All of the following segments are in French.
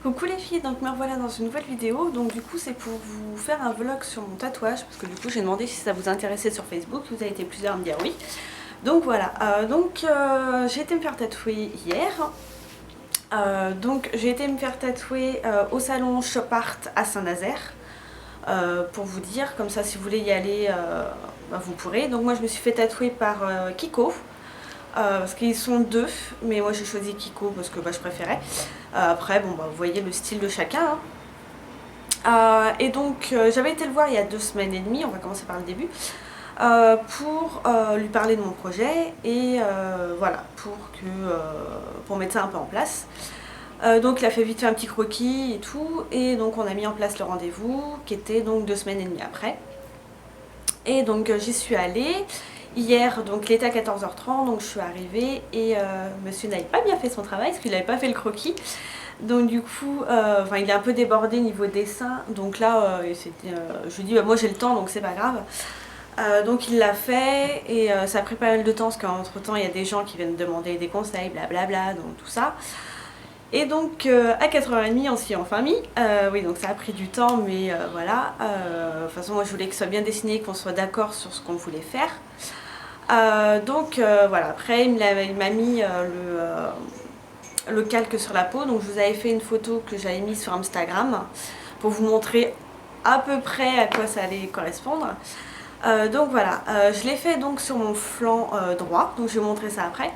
Coucou les filles, donc me revoilà dans une nouvelle vidéo. Donc du coup c'est pour vous faire un vlog sur mon tatouage, parce que du coup j'ai demandé si ça vous intéressait sur Facebook, vous avez été plusieurs à me dire oui. Donc voilà, j'ai été me faire tatouer hier. Donc j'ai été me faire tatouer au salon Shop Art à Saint-Nazaire. Pour vous dire, comme ça si vous voulez y aller, vous pourrez. Donc moi je me suis fait tatouer par Kiko. Parce qu'ils sont deux, mais moi j'ai choisi Kiko parce que je préférais. Après, vous voyez le style de chacun. Et donc, j'avais été le voir il y a 2 semaines et demie, on va commencer par le début, pour lui parler de mon projet et voilà, pour mettre ça un peu en place. Donc, il a fait vite fait un petit croquis et tout, et donc on a mis en place le rendez-vous qui était donc 2 semaines et demie après. Et donc, j'y suis allée. Hier, donc il était à 14h30, donc je suis arrivée et monsieur n'avait pas bien fait son travail parce qu'il n'avait pas fait le croquis. Donc du coup, il est un peu débordé niveau dessin. Donc là, je lui dis, moi j'ai le temps donc c'est pas grave. Donc il l'a fait et ça a pris pas mal de temps parce qu'entre temps il y a des gens qui viennent demander des conseils, blablabla, donc tout ça. Et donc à 4h30 on s'y est enfin mis. Oui, donc ça a pris du temps, mais voilà. De toute façon moi je voulais que ce soit bien dessiné, qu'on soit d'accord sur ce qu'on voulait faire. Voilà, après il m'a mis le calque sur la peau. Donc je vous avais fait une photo que j'avais mise sur Instagram pour vous montrer à peu près à quoi ça allait correspondre. Donc voilà, je l'ai fait donc sur mon flanc droit, donc je vais vous montrer ça après.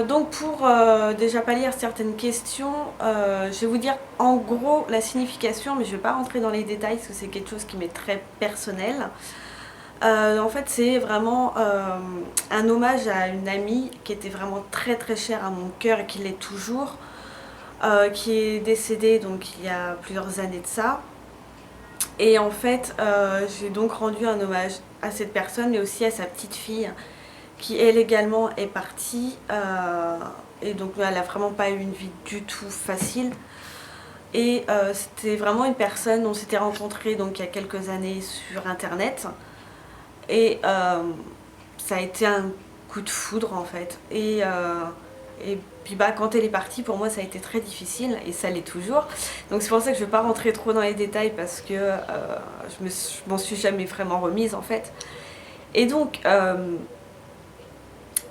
Donc pour déjà pallier à certaines questions, je vais vous dire en gros la signification, mais je ne vais pas rentrer dans les détails parce que c'est quelque chose qui m'est très personnel. En fait c'est vraiment un hommage à une amie qui était vraiment très très chère à mon cœur et qui l'est toujours, qui est décédée donc il y a plusieurs années de ça. Et en fait j'ai donc rendu un hommage à cette personne mais aussi à sa petite fille qui elle également est partie, et donc elle n'a vraiment pas eu une vie du tout facile. Et c'était vraiment une personne, on s'était rencontrés donc il y a quelques années sur internet. Et ça a été un coup de foudre en fait. Et puis quand elle est partie, pour moi ça a été très difficile et ça l'est toujours. Donc c'est pour ça que je ne vais pas rentrer trop dans les détails parce que je m'en suis jamais vraiment remise en fait. Et donc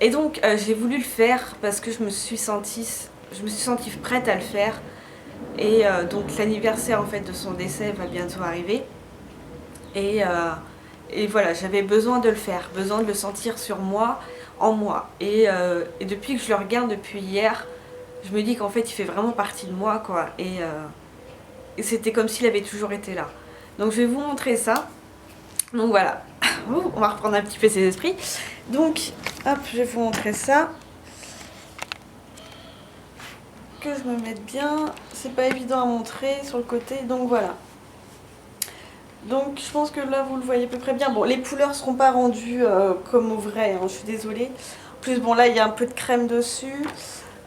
j'ai voulu le faire parce que je me suis sentie prête à le faire. Et donc l'anniversaire en fait de son décès va bientôt arriver. Et voilà, j'avais besoin de le faire, besoin de le sentir sur moi, en moi. Et depuis que je le regarde depuis hier, je me dis qu'en fait il fait vraiment partie de moi quoi. Et c'était comme s'il avait toujours été là. Donc je vais vous montrer ça. Donc voilà, on va reprendre un petit peu ses esprits. Donc hop, je vais vous montrer ça. Que je me mette bien, c'est pas évident à montrer sur le côté, donc voilà. Donc je pense que là vous le voyez à peu près bien. Bon, les couleurs seront pas rendues comme au vrai, hein, je suis désolée. En plus bon là il y a un peu de crème dessus.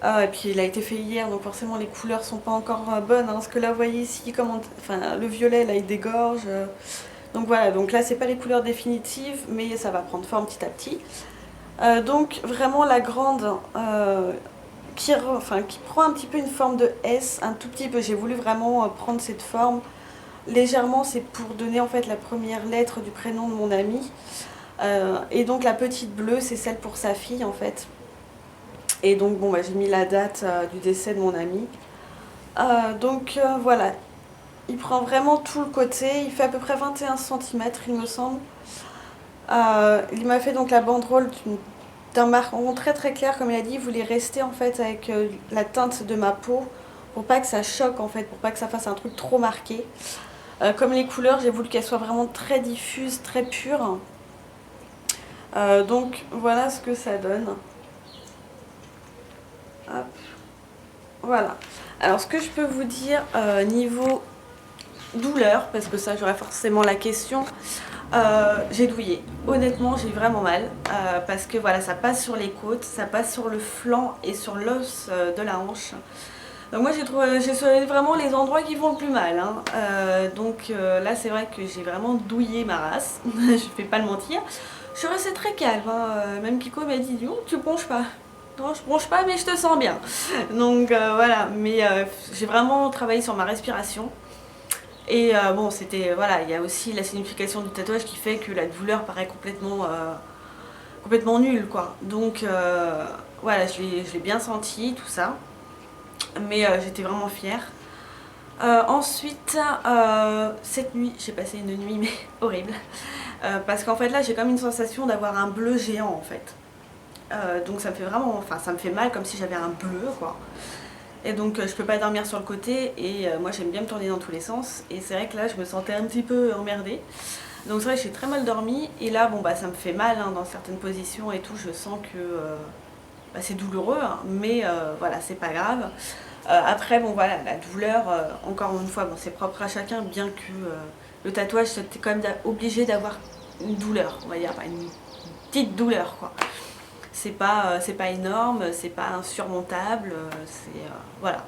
Et puis il a été fait hier donc forcément les couleurs sont pas encore bonnes, hein, parce que là vous voyez ici comment, le violet là il dégorge. Donc voilà, donc là c'est pas les couleurs définitives mais ça va prendre forme petit à petit. Donc vraiment la grande qui prend un petit peu une forme de S, un tout petit peu. J'ai voulu vraiment prendre cette forme légèrement, c'est pour donner en fait la première lettre du prénom de mon ami. Et donc la petite bleue c'est celle pour sa fille en fait. Et donc bon j'ai mis la date du décès de mon ami. Voilà, il prend vraiment tout le côté, il fait à peu près 21 cm il me semble. Il m'a fait donc la banderole d'un marron très très clair, comme il a dit. Il voulait rester en fait avec la teinte de ma peau pour pas que ça choque en fait, pour pas que ça fasse un truc trop marqué. Comme les couleurs, j'ai voulu qu'elles soient vraiment très diffuses, très pures. Donc voilà ce que ça donne. Hop. Voilà. Alors ce que je peux vous dire niveau douleur, parce que ça j'aurais forcément la question, j'ai douillé. Honnêtement j'ai vraiment mal parce que voilà, ça passe sur les côtes, ça passe sur le flanc et sur l'os de la hanche. Donc moi j'ai trouvé vraiment les endroits qui font le plus mal, hein. Là c'est vrai que j'ai vraiment douillé ma race, je vais pas le mentir. Je suis restée très calme, hein. Même Kiko m'a dit oh, tu plonges pas. non, je bronche pas, mais je te sens bien. Donc voilà, mais j'ai vraiment travaillé sur ma respiration. Et bon, c'était, voilà, il y a aussi la signification du tatouage qui fait que la douleur paraît complètement nulle, quoi. Donc voilà, je l'ai bien senti, tout ça. Mais j'étais vraiment fière. Ensuite, cette nuit, j'ai passé une nuit mais horrible. Parce qu'en fait là, j'ai comme une sensation d'avoir un bleu géant en fait. Donc ça me fait vraiment, enfin ça me fait mal comme si j'avais un bleu quoi. Et donc je peux pas dormir sur le côté et moi j'aime bien me tourner dans tous les sens. Et c'est vrai que là je me sentais un petit peu emmerdée. Donc c'est vrai que j'ai très mal dormi et là bon bah ça me fait mal hein, dans certaines positions et tout. Je sens que bah, c'est douloureux hein, mais voilà c'est pas grave. Après bon voilà la douleur encore une fois bon c'est propre à chacun bien que le tatouage t'es quand même obligé d'avoir une douleur on va dire pas une petite douleur quoi. C'est pas énorme, c'est pas insurmontable, voilà.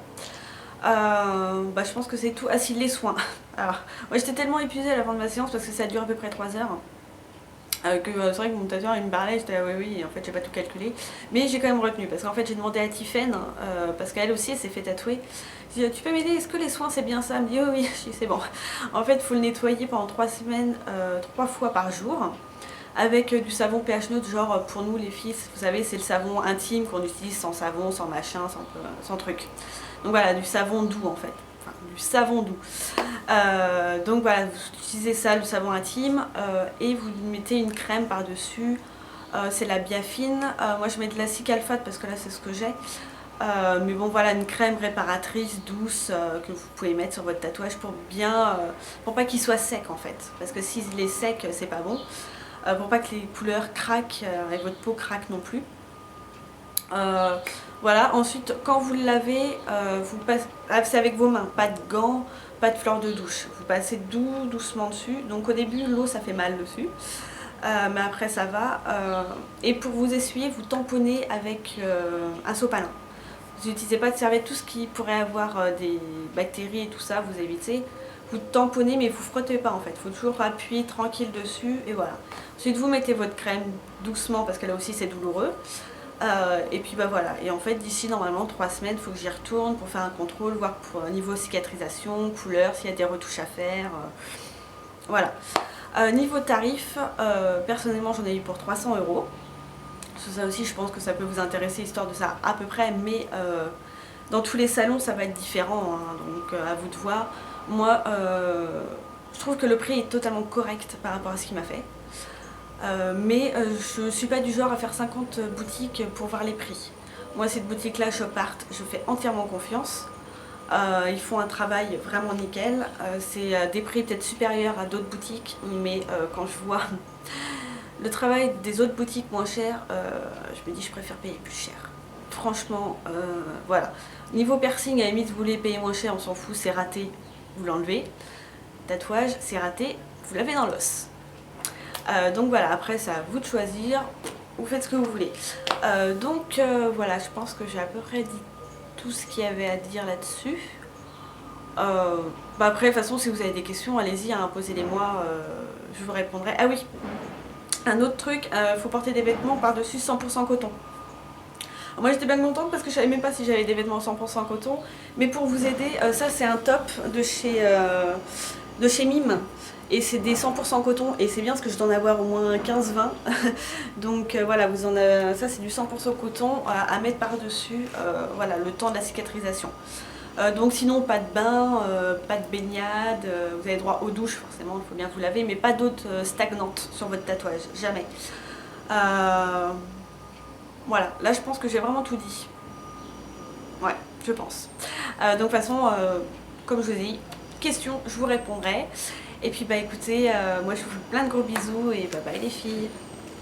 Bah, je pense que c'est tout. Ah si, les soins. Alors, moi j'étais tellement épuisée à la fin de ma séance parce que ça dure à peu près 3 heures. Que c'est vrai que mon tatoueur il me parlait, j'étais oui oui, en fait j'ai pas tout calculé. Mais j'ai quand même retenu parce qu'en fait j'ai demandé à Tiffaine, parce qu'elle aussi elle s'est fait tatouer. Je dis tu peux m'aider, est-ce que les soins c'est bien ça? Elle me dit oh oui, je dis c'est bon. En fait il faut le nettoyer pendant 3 semaines, 3 fois par jour. Avec du savon pH neutre, genre pour nous les filles, vous savez, c'est le savon intime qu'on utilise sans savon, sans machin, sans truc. Donc voilà, du savon doux en fait. Enfin, du savon doux. Donc voilà, vous utilisez ça, le savon intime, et vous mettez une crème par-dessus. C'est la Biafine. Moi je mets de la Cicalfate parce que là c'est ce que j'ai. Mais bon voilà, une crème réparatrice douce que vous pouvez mettre sur votre tatouage pour bien, pour pas qu'il soit sec en fait. Parce que s'il est sec, c'est pas bon. Pour pas que les couleurs craquent et votre peau craque non plus. Voilà, ensuite quand vous le lavez, vous passez, c'est avec vos mains, pas de gants, pas de fleurs de douche. Vous passez doucement dessus. Donc au début l'eau ça fait mal dessus, mais après ça va. Et pour vous essuyer, vous tamponnez avec un sopalin. Vous n'utilisez pas de serviette, tout ce qui pourrait avoir des bactéries et tout ça, vous évitez. Vous tamponnez mais vous frottez pas en fait, il faut toujours appuyer tranquille dessus et voilà. Ensuite vous mettez votre crème doucement parce que là aussi c'est douloureux. Et puis bah voilà, et en fait d'ici normalement 3 semaines il faut que j'y retourne pour faire un contrôle, voir pour niveau cicatrisation, couleur, s'il y a des retouches à faire. Voilà. Niveau tarif, personnellement j'en ai eu pour 300 €. Ça aussi je pense que ça peut vous intéresser, histoire de ça à peu près, mais dans tous les salons ça va être différent, hein, donc à vous de voir. Moi, je trouve que le prix est totalement correct par rapport à ce qu'il m'a fait. Mais je ne suis pas du genre à faire 50 boutiques pour voir les prix. Moi, cette boutique-là, Shop Art, je fais entièrement confiance. Ils font un travail vraiment nickel. C'est des prix peut-être supérieurs à d'autres boutiques, mais quand je vois le travail des autres boutiques moins chères, je me dis je préfère payer plus cher. Franchement, voilà. Niveau piercing, à la limite, vous voulez payer moins cher, on s'en fout, c'est raté. Vous l'enlevez. Tatouage, c'est raté, vous l'avez dans l'os. Donc voilà, après c'est à vous de choisir, vous faites ce que vous voulez. Donc voilà, je pense que j'ai à peu près dit tout ce qu'il y avait à dire là-dessus. Bah après de toute façon si vous avez des questions, allez-y, hein, posez-les-moi, je vous répondrai. Ah oui, un autre truc, faut porter des vêtements par-dessus 100% coton. Moi j'étais bien contente parce que je savais même pas si j'avais des vêtements 100% coton. Mais pour vous aider, ça c'est un top de chez Mime. Et c'est des 100% coton et c'est bien parce que je dois en avoir au moins 15-20. Donc voilà, ça c'est du 100% coton à mettre par-dessus, voilà, le temps de la cicatrisation. Donc sinon pas de bain, pas de baignade, vous avez droit aux douches forcément, il faut bien vous laver, mais pas d'eau stagnante sur votre tatouage, jamais. Voilà, là je pense que j'ai vraiment tout dit. Ouais, je pense. Donc de toute façon, comme je vous ai dit, questions, je vous répondrai. Et puis bah écoutez, moi je vous fais plein de gros bisous et bye bye les filles.